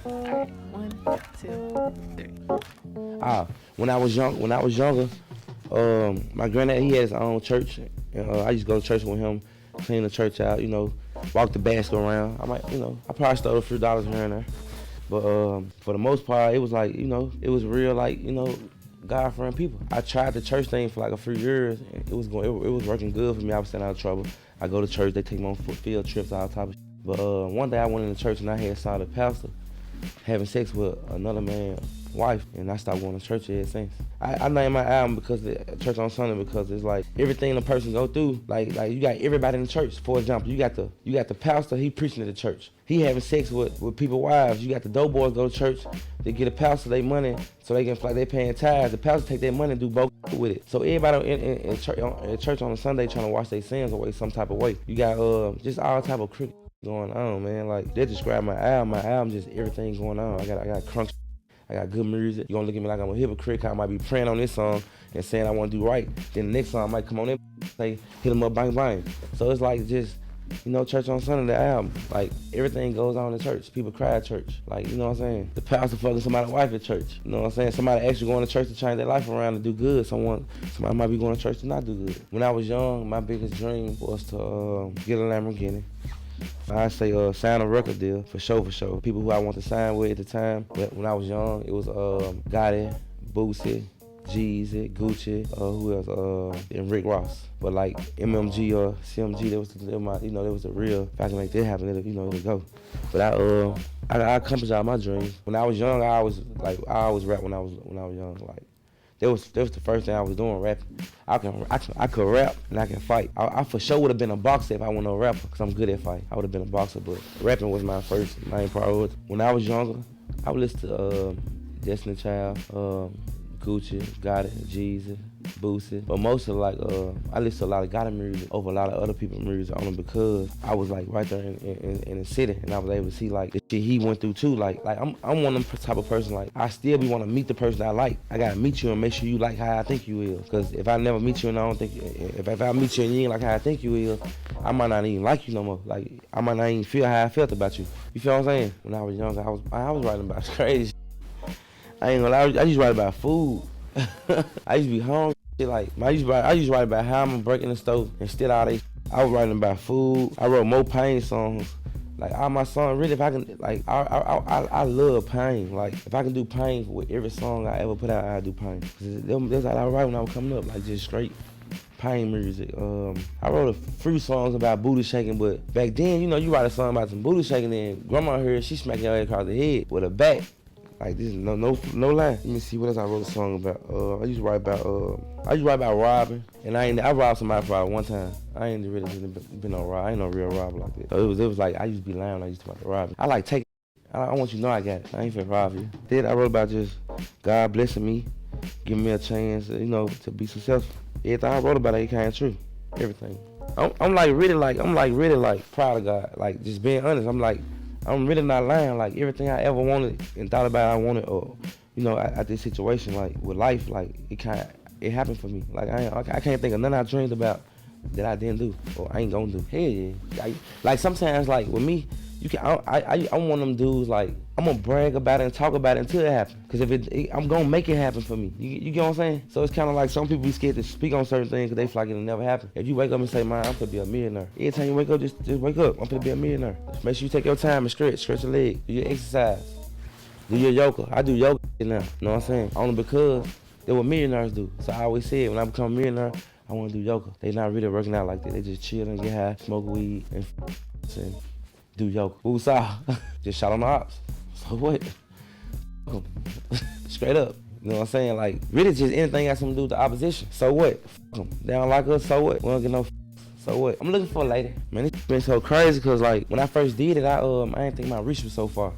Alright, 1, 2, 3. When I was younger, my granddad, he had his own church. And, I used to go to church with him, clean the church out, walk the basket around. I probably stole a few dollars here and there. But for the most part, it was like, it was real, like, God-fearing people. I tried the church thing for like a few years, and it was working good for me. I was staying out of trouble. I go to church, they take me on field trips, all type of shit. But one day I went in the church and I had saw the pastor having sex with another man's wife, and I stopped going to church ever since. I named my album because the church on Sunday, because it's like everything the person go through. Like you got everybody in the church. For example, you got the pastor. He preaching at the church. He having sex with people's wives. You got the dope boys go to church. They get a pastor their money so they can like they paying tithes. The pastor take their money and do both with it. So everybody in church on a Sunday trying to wash their sins away some type of way. You got just all type of cricket going on, man. Like they describe my album. My album just everything going on. I got crunk. I got good music. You gonna look at me like I'm a hypocrite. I might be praying on this song and saying I want to do right. Then the next song might come on and say hit them up, bang bang. So it's like just church on Sunday, the album. Like everything goes on in church. People cry at church. Like you know what I'm saying. The pastor fucking somebody's wife at church. You know what I'm saying. Somebody actually going to church to change their life around to do good. Somebody might be going to church to not do good. When I was young, my biggest dream was to get a Lamborghini. I say sign a record deal for sure. People who I want to sign with at the time. But when I was young, it was Gotti, Boosie, Jeezy, Gucci, who else? And Rick Ross. But like MMG or CMG, they was the real. If I can make that happen, it'll go. But I accomplished all my dreams. When I was young, I always rap when I was young. Like that was the first thing I was doing, rapping. I could rap and I can fight. I for sure would have been a boxer if I wasn't a rapper, because I'm good at fight. I would have been a boxer, but rapping was my first main priority. When I was younger, I would listen to Destiny Child, Gucci, Gotti, Jeezy, Boosie. But mostly I listen to a lot of Gotti music over a lot of other people's music only because I was like right there in the city, and I was able to see like the shit he went through too. Like I'm one of them type of person, like I still be want to meet the person I like. I gotta meet you and make sure you like how I think you is. Cause if I never meet you and I don't think, if I meet you and you ain't like how I think you is, I might not even like you no more. Like I might not even feel how I felt about you. You feel what I'm saying? When I was young, I was writing about crazy. I ain't gonna lie, I used to write about food. I used to be hungry. Like I used to write about how I'm gonna break in the stove and steal all they. I was writing about food. I wrote more pain songs. Like all my songs, really, if I can, like I love pain. Like if I can do pain with every song I ever put out, I do pain. That's how I write when I was coming up, like just straight pain music. I wrote a few songs about booty shaking, but back then, you write a song about some booty shaking, and grandma heard, she smacked your ass across the head with a bat. Like this is no lie. Let me see what else I wrote a song about. I used to write about robbing, and I robbed somebody for one time. I ain't really been no rob. I ain't no real robber like that. So it was like I used to be lying when I used to about to rob. I like taking. I want you to know I got it. I ain't finna rob you. Then I wrote about just God blessing me, giving me a chance, to be successful. Everything I wrote about it came true. Everything. I'm really proud of God. Like just being honest. I'm really not lying. Like everything I ever wanted and thought about I wanted, or at this situation, like with life, like it happened for me. Like I can't think of nothing I dreamed about that I didn't do or I ain't gonna do. Hell yeah. Like sometimes, like with me, I'm one of them dudes. Like I'm gonna brag about it and talk about it until it happens. Cause if I'm gonna make it happen for me. You get what I'm saying? So it's kind of like some people be scared to speak on certain things because they feel like it'll never happen. If you wake up and say, "Man, I'm gonna be a millionaire." Every time you wake up, just wake up. I'm gonna be a millionaire. Just make sure you take your time and stretch your leg, do your exercise, do your yoga. I do yoga now. You know what I'm saying? Only because that's what millionaires do. So I always said when I become a millionaire, I want to do yoga. They not really working out like that. They just chill and get high, smoke weed, and do yoga. Woosah. Just shot on the ops. So what? Straight up. You know what I'm saying? Like, really just anything got something to do with the opposition. So what? They don't like us, so what? We don't get no so what? I'm looking for a lady. Man, it's been so crazy because like when I first did it, I didn't think my reach was so far.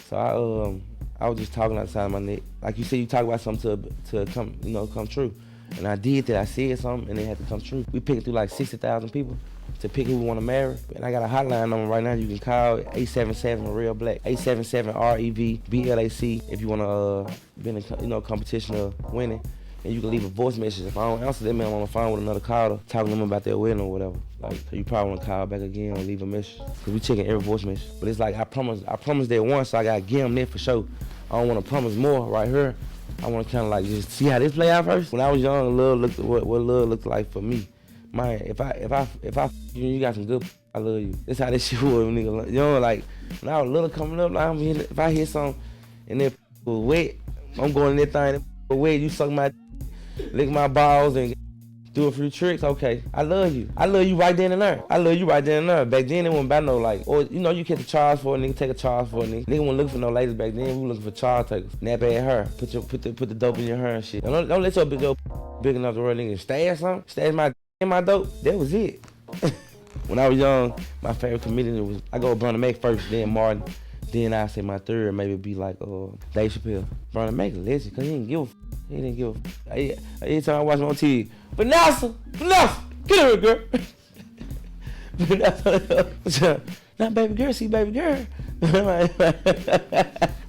So I was just talking outside my neck. Like you said, you talk about something to come true. And I did that. I said something and it had to come true. We picked through like 60,000 people to pick who we want to marry. And I got a hotline number right now. You can call 877 Real Black, 877 REV BLAC if you want to be in a competition of winning. and you can leave a voice message. If I don't answer, that man on the phone with another caller talking to them about their wedding or whatever. Like, so you probably want to call back again or leave a message. Cause we checking every voice message. But it's like, I promised that once, so I gotta give them that for sure. I don't want to promise more right here. I want to kind of like just see how this play out first. When I was young, love looked what love looked like for me. Man, if you got some good, I love you. That's how this shit was, nigga. You know, like when I was little coming up, like if I hit something and it was wet, I'm going in that thing, it was wet, you suck my, lick my balls and do a few tricks. Okay, I love you. I love you right then and there. I love you right then and there. Back then it wasn't about no like, or you know, you catch a charge for a nigga, take a charge for a nigga. Nigga wasn't looking for no ladies back then. We were looking for charge takers. Nap at her, put the dope in your hair and shit. Don't let your big dope big enough to run nigga stash something. Stash my dope. That was it. When I was young, my favorite comedian was, I go with Bernie Mac first, then Martin, then I say my third maybe be like Dave Chappelle. Bernie Mac a legend, cause he didn't give a he didn't give a every time I watch him on TV, Vanessa, get over here, girl. Vanessa, not baby girl, see baby girl.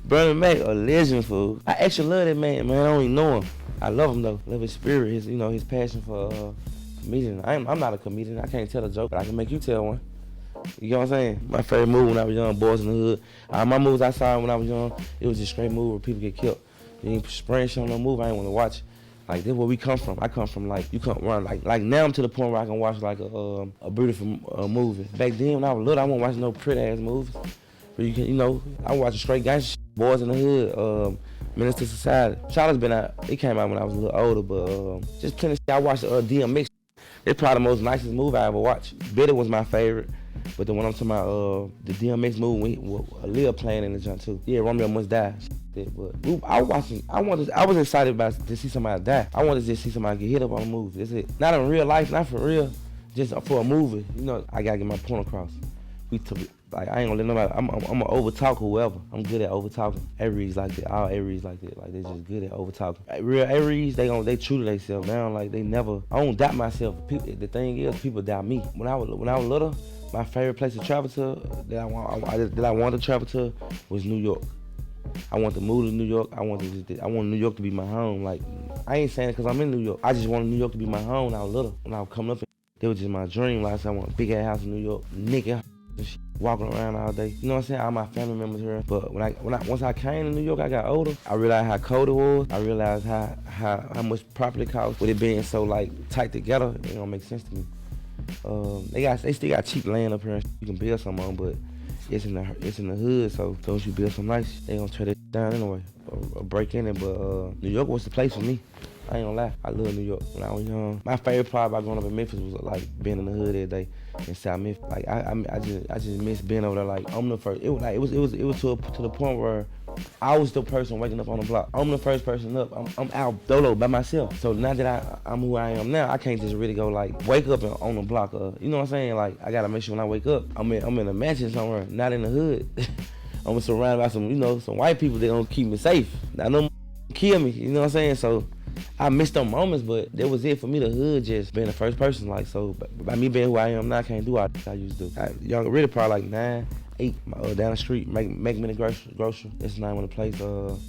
Bernie Mac a legend, fool. I actually love that man, I don't even know him. I love him though, love his spirit, his passion for comedian. I'm not a comedian, I can't tell a joke, but I can make you tell one. You know what I'm saying? My favorite movie when I was young, Boys in the Hood. My movies I saw when I was young, it was just straight movie where people get killed. You ain't spraying shit on no movie, I ain't want to watch. Like, this is where we come from. I come from, like, you can't run. Like now I'm to the point where I can watch, like, a beautiful movie. Back then, when I was little, I wasn't watching no pretty-ass movies. But you can, I was watching straight gangster shit. Boys in the Hood, Menace to Society. Charlotte's been out. It came out when I was a little older, but just plenty of shit. I watched DMX. It's probably the most nicest movie I ever watched. Bitter was my favorite. But the one I'm talking about, the DMX movie, Lil playing in the joint too. Yeah, Romeo Must Die. But I was excited to see somebody die. I wanted to just see somebody get hit up on a movie. That's it. Not in real life, not for real. Just for a movie. I gotta get my point across. I ain't gonna let nobody. I'm gonna overtalk whoever. I'm good at overtalking. Aries like that. All Aries like that. Like they just good at overtalking. Real Aries, they true to themselves now. Like they never. I don't doubt myself. The thing is, people doubt me. When I was little, my favorite place to travel to that I wanted to travel to was New York. I want to move to New York. I want New York to be my home. Like I ain't saying it because I'm in New York. I just wanted New York to be my home when I was little. When I was coming up, it was just my dream. Like I said, I want a big ass house in New York, nigga. Walking around all day. You know what I'm saying? All my family members here. But once I came to New York, I got older. I realized how cold it was. I realized how much property cost. With it being so like tight together, it don't make sense to me. They still got cheap land up here. You can build something on, but it's in the hood. So don't you build some nice, they gonna tear it down anyway or break in it. But New York was the place for me. I ain't gonna lie, I love New York. When I was young, my favorite part about growing up in Memphis was like being in the hood every day in South Memphis. Like I just miss being over there. Like I'm the first. It was to the point where I was the person waking up on the block. I'm the first person up. I'm out dolo by myself. So now that I'm who I am now, I can't just really go like wake up on the block. You know what I'm saying? Like I gotta make sure when I wake up, I'm in a mansion somewhere, not in the hood. I'm surrounded by some white people that don't keep me safe. I know kill me. You know what I'm saying? So I missed them moments, but that was it for me. The hood just being the first person, like, so by me being who I am now, I can't do all I used to do. Young, really probably like 9, 8 down the street, make me the grocery. That's the name of the place.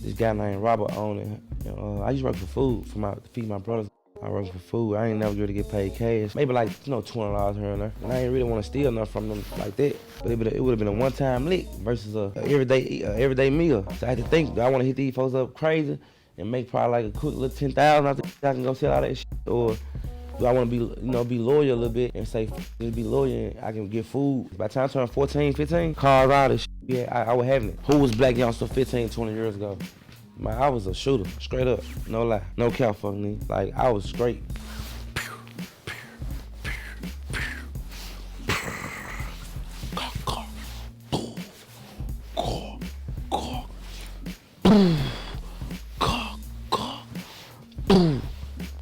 This guy named Robert owned it. I used to work for food to feed my brothers. I work for food. I ain't never really get paid cash. Maybe like $20 here and there. And I ain't really want to steal nothing from them like that. But it would have been a one-time lick versus a everyday meal. So I had to think, do I want to hit these folks up crazy and make probably like a quick little 10,000 after I can go sell all that shit, or do I want to be loyal a little bit and say just be loyal and I can get food? By the time I turn 14, 15, cars, all this shit, yeah, I was having it. Who was Blac Youngsta 15, 20 years ago? Man, I was a shooter, straight up, no lie, no cap for me. Like I was straight.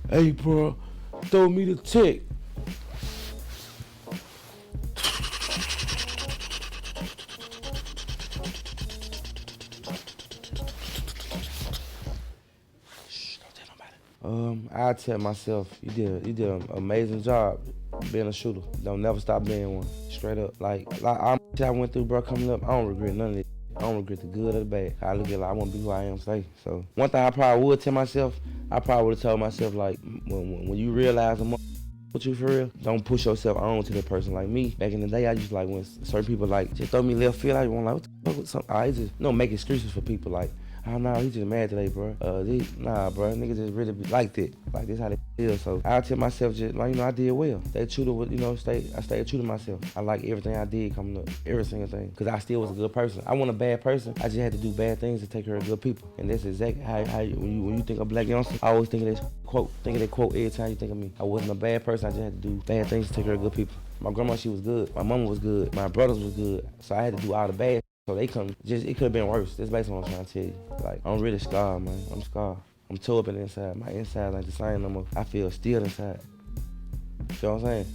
Hey, bro, throw me the tick. Shh, don't tell nobody. I tell myself, you did an amazing job being a shooter. Don't never stop being one. Straight up, like I went through, bro, coming up. I don't regret none of it. I don't regret the good or the bad. I look at it like I want to be who I am today. So one thing I probably would tell myself, I probably would have told myself like, when you realize I'm with you for real, don't push yourself on to that person. Like me, back in the day, I used to like when certain people like just throw me left field, I want like, what the fuck with something? I just make excuses for people like, oh no, he just mad today, bro. Nah, bro, niggas just really be like that. Like this how they feel. So I tell myself just like, I did well. Stay true to what, I stayed true to myself. I like everything I did coming up, every single thing. Cause I still was a good person. I wasn't a bad person. I just had to do bad things to take care of good people. And that's exactly how when you think of Blac Youngsta, I always think of that quote. Think of that quote every time you think of me. I wasn't a bad person. I just had to do bad things to take care of good people. My grandma, she was good. My mama was good. My brothers was good. So I had to do all the bad. So they come, it could have been worse. That's basically what I'm trying to tell you. Like, I'm really scarred, man. I'm scarred. I'm tore up in the inside. My inside ain't the same no more. I feel still inside. You know what I'm saying?